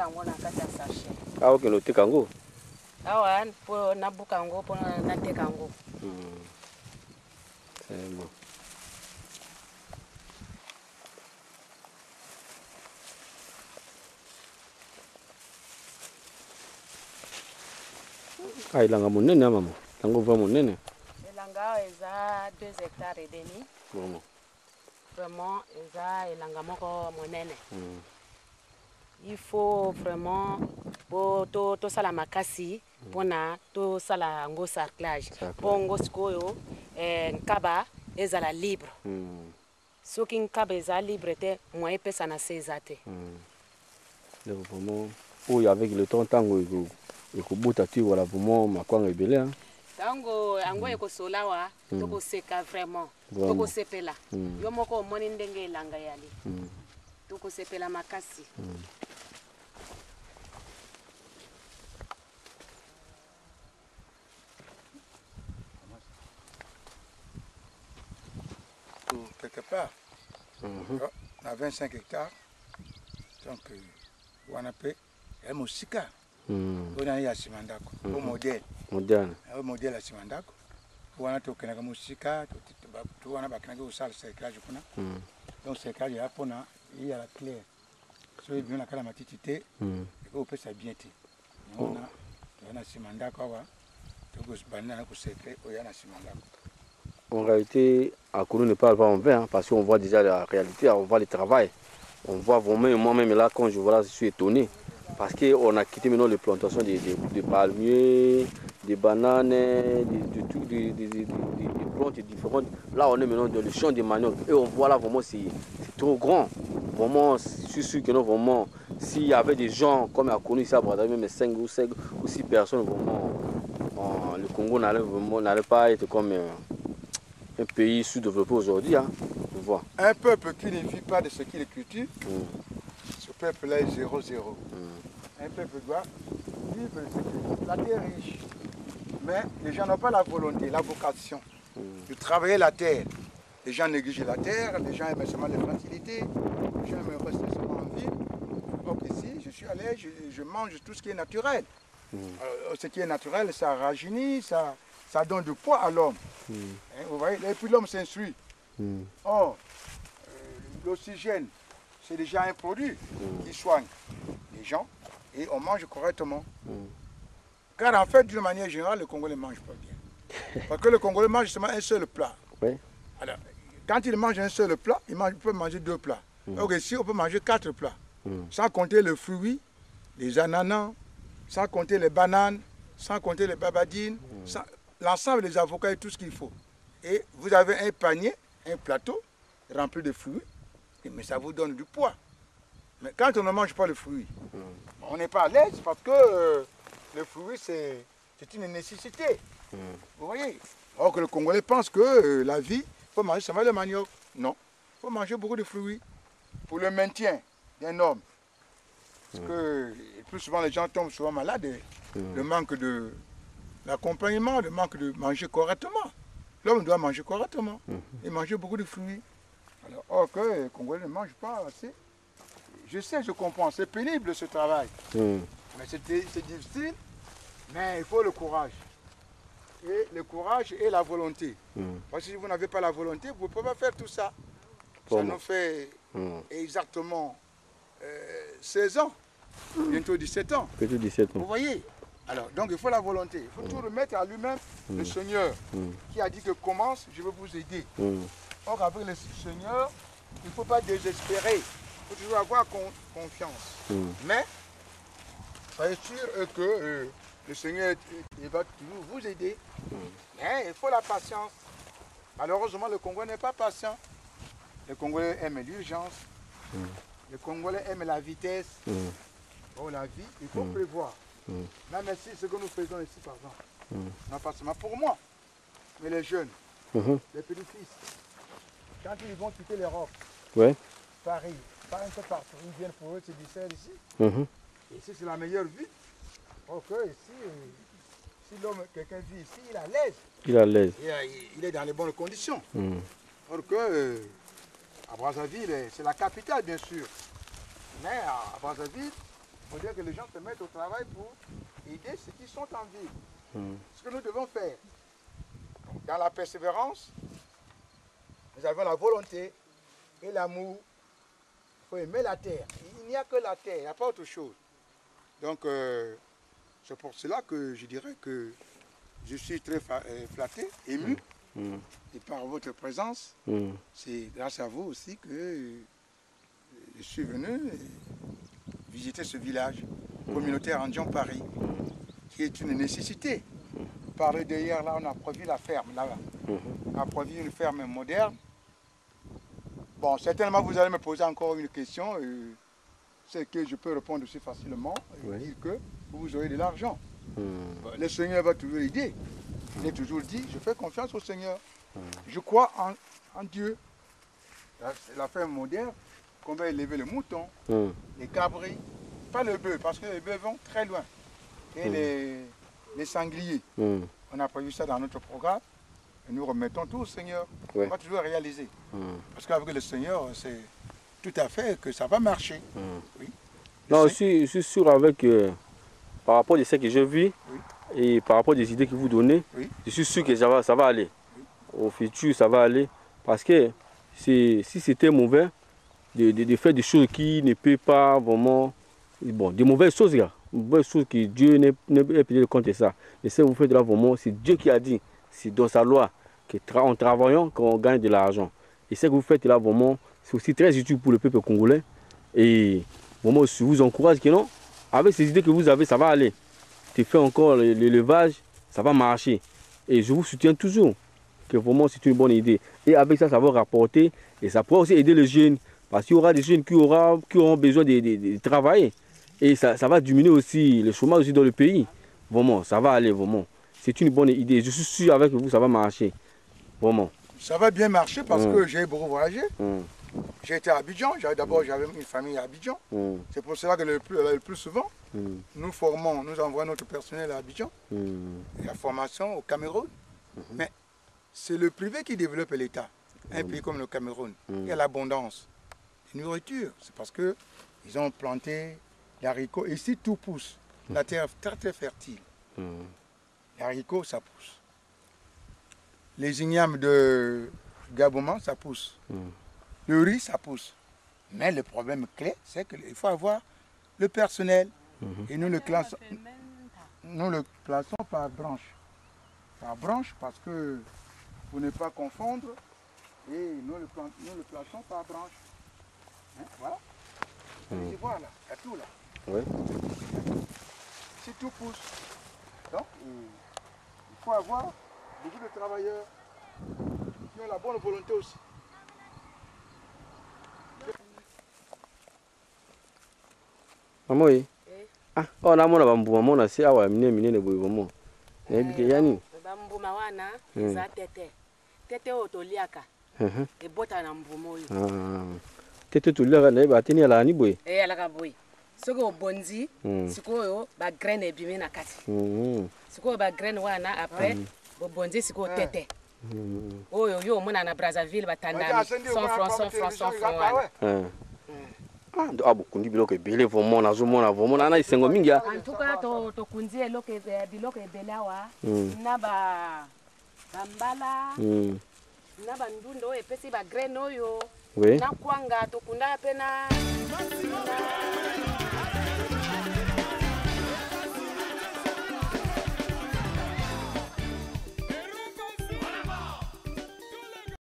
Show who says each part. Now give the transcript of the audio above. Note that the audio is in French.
Speaker 1: yango na kati ya sachet.
Speaker 2: Ah ok, no tekango.
Speaker 1: Awa po na bukango po na tekango.
Speaker 2: C'est bon. Ah, il a un monnaie, maman. Il a un monnaie.
Speaker 1: Elanga eza 2 hectares et demi.
Speaker 2: Vraiment.
Speaker 1: Vraiment eza elanga moko monene. Il faut vraiment pour to sala makasi pona to sala ngo sarclage. Pongo sikoyo nkaba ezala libre. Soki nkaba eza libre te moi pesa na sezate.
Speaker 2: Donc vraiment oui avec le temps tango et ko buta tu voilà vraiment makwanga ebele hein.
Speaker 1: Tango ango ekosolawa toko seka vraiment. Toko sepela. Yo moko moni ndenge elanga yali. Toko sepela makasi.
Speaker 3: Quelque part, on a 25 hectares, donc on a payé un moussika. On a eu à Simandako, au modèle. Au modèle à Simandako. On a tout un moussika, tout on a bakangé au sale cerclage. Donc cerclage, il y a la claire. So il vient à la matitité, et on peut s'habiller. On a Simandako, tout ce banane au cercle, on a Simandako.
Speaker 2: En réalité, à Kounou n'est pas en vain, hein, parce qu'on voit déjà la réalité, on voit le travail. On voit vraiment, moi-même là, quand je vois là, je suis étonné. Parce qu'on a quitté maintenant les plantations de palmiers, des bananes, des plantes différentes. Là, on est maintenant dans le champ des manioc. Et on voit là, vraiment, c'est trop grand. Vraiment, je suis sûr que non, vraiment, s'il y avait des gens comme à Kounou, ici à Brazzaville, même 5 ou 6 personnes, vraiment, le Congo n'allait pas être comme un pays sous-développé aujourd'hui, hein, on voit.
Speaker 3: Un peuple qui ne vit pas de ce qu'il cultive, ce peuple-là est 0-0. Un peuple doit vivre de ce qu'il cultive. La terre est riche, mais les gens n'ont pas la volonté, la vocation de travailler la terre. Les gens négligent la terre, les gens aiment seulement les facilités, les gens aiment rester seulement en ville. Donc ici, je suis allé, je mange tout ce qui est naturel. Alors, ce qui est naturel, ça rajeunit, ça donne du poids à l'homme. Vous voyez, et puis l'homme s'instruit. Or, l'oxygène, c'est déjà un produit qui soigne les gens et on mange correctement. Car en fait, d'une manière générale, le Congolais ne mange pas bien. Parce que le Congolais mange seulement un seul plat. Alors, quand il mange un seul plat, il peut manger 2 plats. Donc ici, on peut manger 4 plats. Sans compter les fruits, les ananas, sans compter les bananes, sans compter les babadines, l'ensemble des avocats et tout ce qu'il faut. Et vous avez un panier, un plateau rempli de fruits, mais ça vous donne du poids. Mais quand on ne mange pas le fruit, on n'est pas à l'aise parce que le fruit, c'est une nécessité. Vous voyez? Alors que le Congolais pense que la vie, il faut manger seulement le manioc. Non, il faut manger beaucoup de fruits pour le maintien d'un homme. Parce que plus souvent, les gens tombent souvent malades. Le manque de l'accompagnement, le manque de manger correctement. L'homme doit manger correctement et manger beaucoup de fruits. Alors, or que les Congolais ne mangent pas assez. Je sais, je comprends, c'est pénible ce travail. Mais c'est difficile, mais il faut le courage. Et le courage et la volonté. Parce que si vous n'avez pas la volonté, vous ne pouvez pas faire tout ça. Ça nous fait exactement 16 ans, bientôt 17 ans.
Speaker 2: Bientôt 17 ans.
Speaker 3: Vous voyez? Alors, donc il faut la volonté. Il faut tout remettre à lui-même, le Seigneur, qui a dit que commence, je veux vous aider. Or, avec le Seigneur, il ne faut pas désespérer. Il faut toujours avoir confiance. Mais, soyez sûr que le Seigneur il va toujours vous aider. Mais il faut la patience. Malheureusement, le Congolais n'est pas patient. Le Congolais aime l'urgence. Le Congolais aime la vitesse. Oh, la vie, il faut prévoir. Même si ce que nous faisons ici, par exemple, non pas seulement pour moi, mais les jeunes, les petits-fils, quand ils vont quitter l'Europe, Paris, pas un peu partout, ils viennent pour eux se distraire ici. Ici, c'est la meilleure vie. Ok, ici, si l'homme, quelqu'un vit ici, il est à l'aise.
Speaker 2: Il est à l'aise.
Speaker 3: Il est dans les bonnes conditions. Alors que à Brazzaville, c'est la capitale, bien sûr. Mais à Brazzaville, Il faudrait que les gens se mettent au travail pour aider ceux qui sont en ville. Ce que nous devons faire. Dans la persévérance, nous avons la volonté et l'amour. Il faut aimer la terre. Il n'y a que la terre, il n'y a pas autre chose. Donc, c'est pour cela que je dirais que je suis très flatté, ému. Et par votre présence, c'est grâce à vous aussi que je suis venu visiter ce village communautaire Andion Paris, qui est une nécessité. Par derrière, là, on a prévu la ferme, là-bas. On a prévu une ferme moderne. Bon, certainement, vous allez me poser encore une question, c'est que je peux répondre aussi facilement, et dire que vous aurez de l'argent. Le Seigneur va toujours aider. Il est toujours dit, je fais confiance au Seigneur. Je crois en Dieu. La ferme moderne, qu'on va élever le mouton, les cabris, pas le bœuf, parce que les bœufs vont très loin. Et les sangliers. On a prévu ça dans notre programme. Et nous remettons tout au Seigneur. On va toujours réaliser. Parce qu'avec le Seigneur, c'est tout à fait que ça va marcher. Oui.
Speaker 2: Non, je suis sûr avec, par rapport à ce que je vis et par rapport aux idées que vous donnez, je suis sûr que ça va aller. Au futur, ça va aller. Parce que si c'était mauvais, de faire des choses qui ne peuvent pas vraiment... Bon, des mauvaises choses, là. Des mauvaises choses que Dieu n'est peut-être contre ça. Mais si vous faites là, vraiment, c'est Dieu qui a dit, c'est dans sa loi, qu'en travaillant, qu'on gagne de l'argent. Et ce que vous faites là, vraiment, c'est aussi très utile pour le peuple congolais. Et vraiment, je vous encourage que non, avec ces idées que vous avez, ça va aller. Tu fais encore l'élevage, ça va marcher. Et je vous soutiens toujours, que vraiment c'est une bonne idée. Et avec ça, ça va rapporter, et ça pourra aussi aider les jeunes. Parce qu'il y aura des jeunes qui auront besoin de travailler. Et ça va diminuer aussi le chômage aussi dans le pays. Vraiment, ça va aller, vraiment. C'est une bonne idée. Je suis sûr avec vous, ça va marcher. Vraiment.
Speaker 3: Ça va bien marcher parce que j'ai beaucoup voyagé. J'ai été à Abidjan. D'abord, j'avais une famille à Abidjan. C'est pour cela que le plus souvent, nous formons, nous envoyons notre personnel à Abidjan. Et la formation au Cameroun. Mais c'est le privé qui développe l'État. Un pays comme le Cameroun, il y a l'abondance de nourriture. C'est parce qu'ils ont planté les haricots. Ici, tout pousse. La terre est très, très fertile. Les haricots, ça pousse. Les ignames de Gabouman, ça pousse. Le riz, ça pousse. Mais le problème clé, c'est qu'il faut avoir le personnel. Et nous le classons par branche. Par branche, parce que pour ne pas confondre, et nous le plaçons par branche. Hein, voilà. Tu vois là, il y a tout là. Si tout pousse, donc il faut avoir beaucoup de travailleurs qui ont la bonne volonté aussi.
Speaker 2: Maman, ah, on a mon abambu, maman a si awa mine boy maman. Yani.
Speaker 1: Bambu mawana za tete otoliaka. E bota na mbumo yo.
Speaker 2: Tete toliaka na ba teni ala ni boy.
Speaker 1: Alaka boy. Soko obonzi, sikoyo ba graine ebimi na kati. Sikoyo ba graine wana après obonzi siko tete. Yo mona na Brazzaville batanda 100 francs.
Speaker 2: Ah, bukundi biloko ebele vraiment nazomona vraiment na isengo mingi.
Speaker 1: En tout cas to kundi biloko ebele awa na bambala na bandundo epesi ba graine oyo na kwanga to kunda pena